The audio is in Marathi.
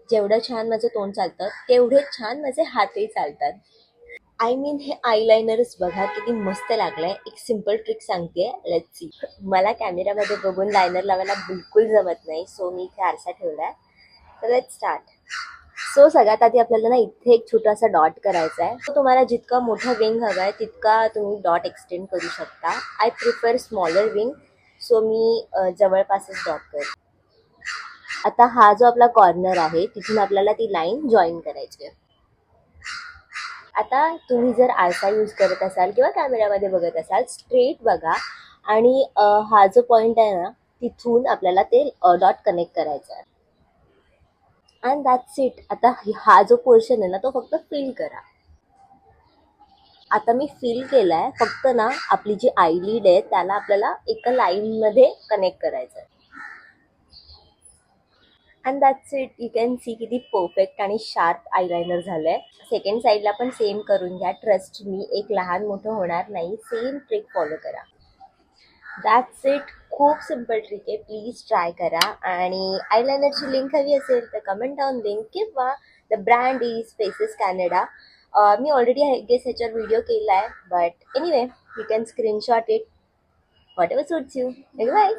जेवढं छान माझं तोंड चालतं तेवढेच छान माझे हातही चालतात. आय मीन हे आयलाइनरच बघा किती मस्त लागलंय. एक सिम्पल ट्रिक सांगते, लेट्स सी. मला कॅमेरामध्ये बघून लायनर लावायला बिलकुल जमत नाही, सो मी इथे आरसा ठेवलाय. तर लेट्स स्टार्ट. सो सगळ्यात आधी आपल्याला ना इथे एक छोटासा डॉट करायचा आहे. तो तुम्हाला जितका मोठा विंग हवा आहे तितका तुम्ही डॉट एक्सटेंड करू शकता. I prefer smaller wing, so मी जवळपासच डॉट करते. आता हा जो आपला कॉर्नर आहे तिथून आपल्याला ती लाईन जॉईन करायची आहे. आता तुम्ही जर आरसा यूज करत असाल किंवा कॅमेऱ्यामध्ये बघत असाल, स्ट्रेट बघा आणि हा जो पॉईंट आहे ना तिथून आपल्याला ते डॉट कनेक्ट करायचा आहे. And that's it. आता हा जो पोर्शन आहे ना तो फक्त फिल करा. आता मी फिल केलाय. फक्त ना आपली जी आयलिड आहे त्याला आपल्याला एका लाईनमध्ये कनेक्ट करायचं आहे. And that's it. You can see किती परफेक्ट आणि शार्प आयलायनर झालंय. सेकंड साईडला पण सेम करून घ्या. ट्रस्ट मी, एक लहान मोठं होणार नाही. सेम ट्रिक फॉलो करा. That's it. खूप सिम्पल ट्रिक आहे. प्लीज ट्राय करा. आणि आयलायनरची लिंक हवी असेल तर कमेंट डाऊन लिंक, किंवा the brand is Faces Canada. मी ऑलरेडी गेस ह्याच्यावर व्हिडिओ केला आहे, but anyway you can screenshot it. Whatever suits you. Bye.